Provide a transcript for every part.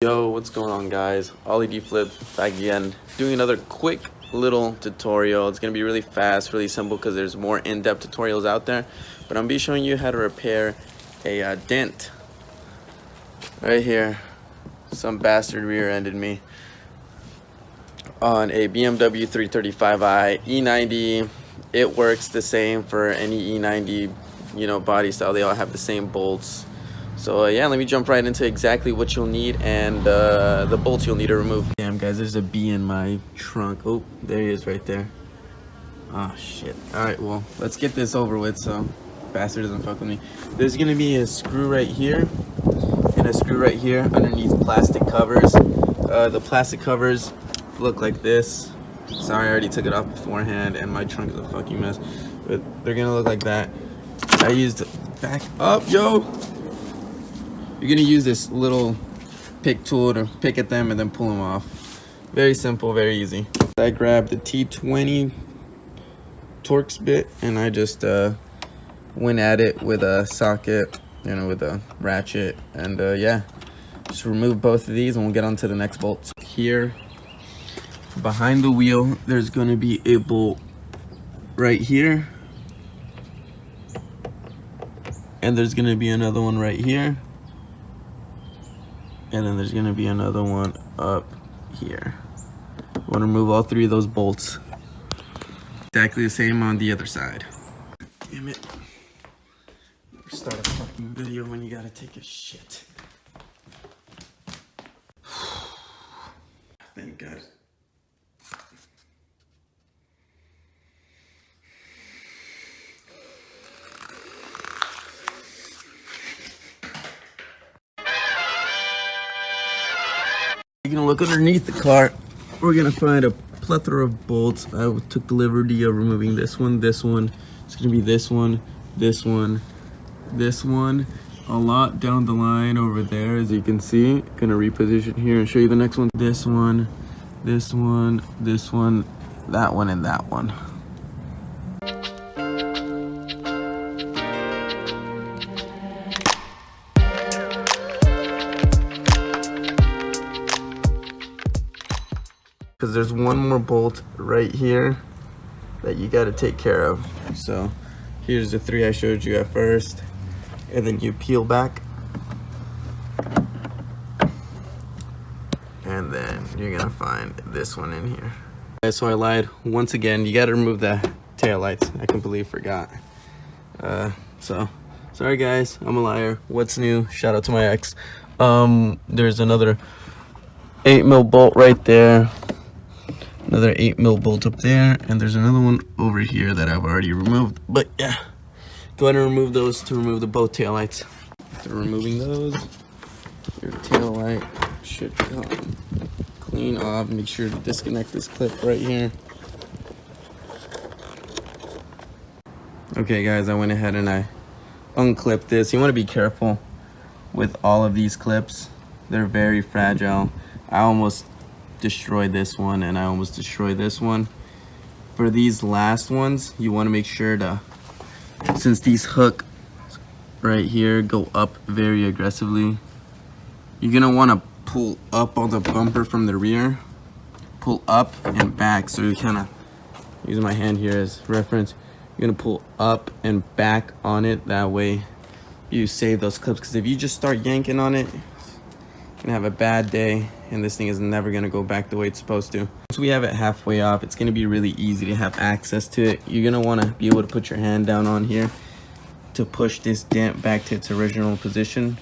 Yo, what's going on, guys? LED Flip back again, doing another quick little tutorial. It's gonna be really fast, really simple, because there's more in-depth tutorials out there, but I'm gonna be showing you how to repair a dent right here. Some bastard rear-ended me on a BMW 335i E90. It works the same for any E90 body style. They all have the same bolts. So yeah, let me jump right into exactly what you'll need and the bolts you'll need to remove. Damn, guys, there's a bee in my trunk. Oh, there he is right there. Oh shit. All right, well, let's get this over with so bastard doesn't fuck with me. There's gonna be a screw right here and a screw right here underneath plastic covers. The plastic covers look like this. Sorry, I already took it off beforehand and my trunk is a fucking mess, but they're gonna look like that. I used back up, yo. You're gonna use this little pick tool to pick at them and then pull them off. Very simple, very easy. I grabbed the T20 Torx bit and I just went at it with a socket, with a ratchet, and yeah, just remove both of these and we'll get on to the next bolts. Here, behind the wheel, there's gonna be a bolt right here, and there's gonna be another one right here. And then there's gonna be another one up here. I want to remove all three of those bolts. Exactly the same on the other side. Damn it. Start a fucking video when you gotta take a shit. Thank God. You're gonna look underneath the car. We're gonna find a plethora of bolts. I took the liberty of removing this one, this one. It's gonna be this one, this one, this one. A lot down the line over there, as you can see. Gonna reposition here and show you the next one. This one, this one, this one, that one, and that one. Because there's one more bolt right here that you got to take care of. So here's the three I showed you at first, and then you peel back, and then you're gonna find this one in here. Okay, so I lied once again. You got to remove the taillights. I completely forgot. So sorry guys, I'm a liar. What's new? Shout out to my ex. There's another 8mm bolt right there. Another 8mm bolt up there, and there's another one over here that I've already removed. But yeah, go ahead and remove those to remove the both taillights. After removing those, your taillight should come clean off. Make sure to disconnect this clip right here. Okay guys, I went ahead and I unclipped this. You want to be careful with all of these clips. They're very fragile. I almost destroyed this one and I almost destroyed this one. For these last ones, you want to make sure to, since these hooks right here go up very aggressively, you're gonna want to pull up on the bumper from the rear, pull up and back. So you kind of, using my hand here as reference, you're gonna pull up and back on it. That way you save those clips, because if you just start yanking on it, you're gonna have a bad day and this thing is never gonna go back the way it's supposed to. Once we have it halfway off, it's gonna be really easy to have access to it. You're gonna wanna be able to put your hand down on here to push this dent back to its original position.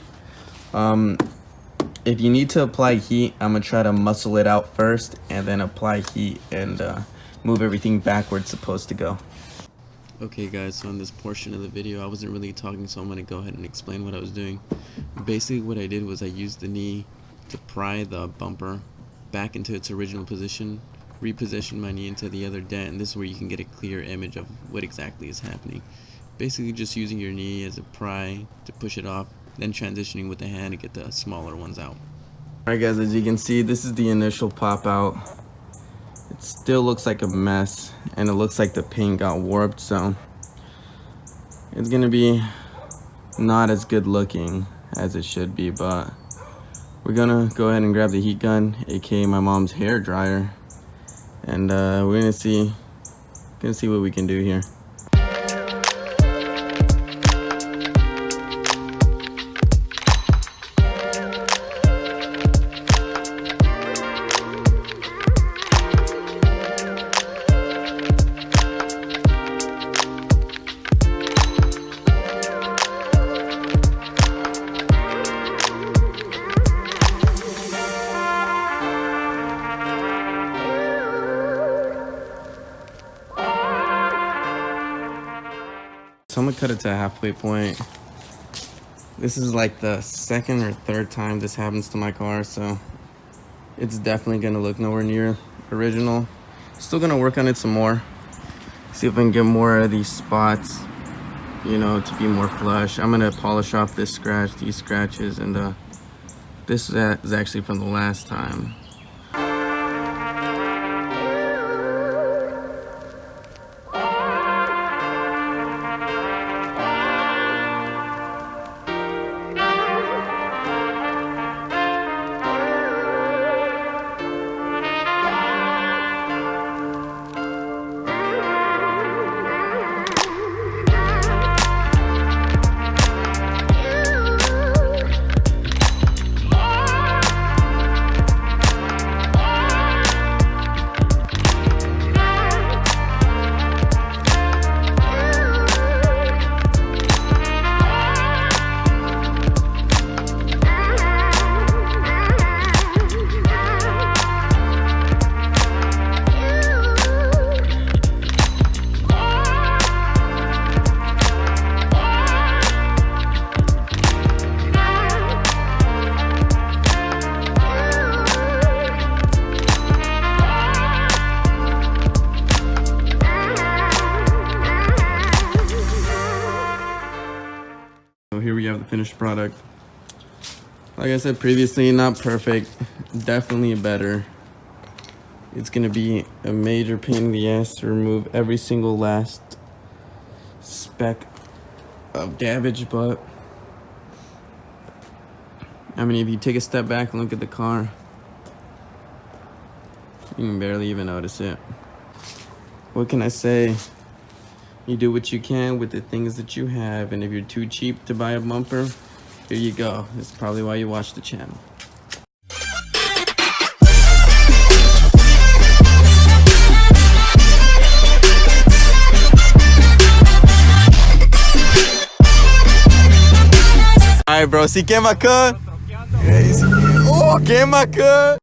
If you need to apply heat, I'm gonna try to muscle it out first and then apply heat and move everything back where it's supposed to go. Okay guys, so in this portion of the video, I wasn't really talking, so I'm going to go ahead and explain what I was doing. Basically what I did was I used the knee to pry the bumper back into its original position, reposition my knee into the other dent, and this is where you can get a clear image of what exactly is happening. Basically just using your knee as a pry to push it off, then transitioning with the hand to get the smaller ones out. Alright guys, as you can see, this is the initial pop out. It still looks like a mess, and it looks like the paint got warped, so it's gonna be not as good looking as it should be, but we're gonna go ahead and grab the heat gun, aka my mom's hair dryer, and we're gonna see what we can do here. So I'm gonna cut it to a halfway point. This is like the second or third time this happens to my car, so it's definitely gonna look nowhere near original. Still gonna work on it some more. See if I can get more of these spots, you know, to be more flush. I'm gonna polish off this scratch, these scratches, and this is actually from the last time. So here we have the finished product. Like I said previously, not perfect, definitely better. It's gonna be a major pain in the ass to remove every single last speck of damage, but I mean, if you take a step back and look at the car, you can barely even notice it. What can I say? You do what you can with the things that you have, and if you're too cheap to buy a bumper, here you go. That's probably why you watch the channel. Alright bro, si quema cuhh. Oh, quema cuhh.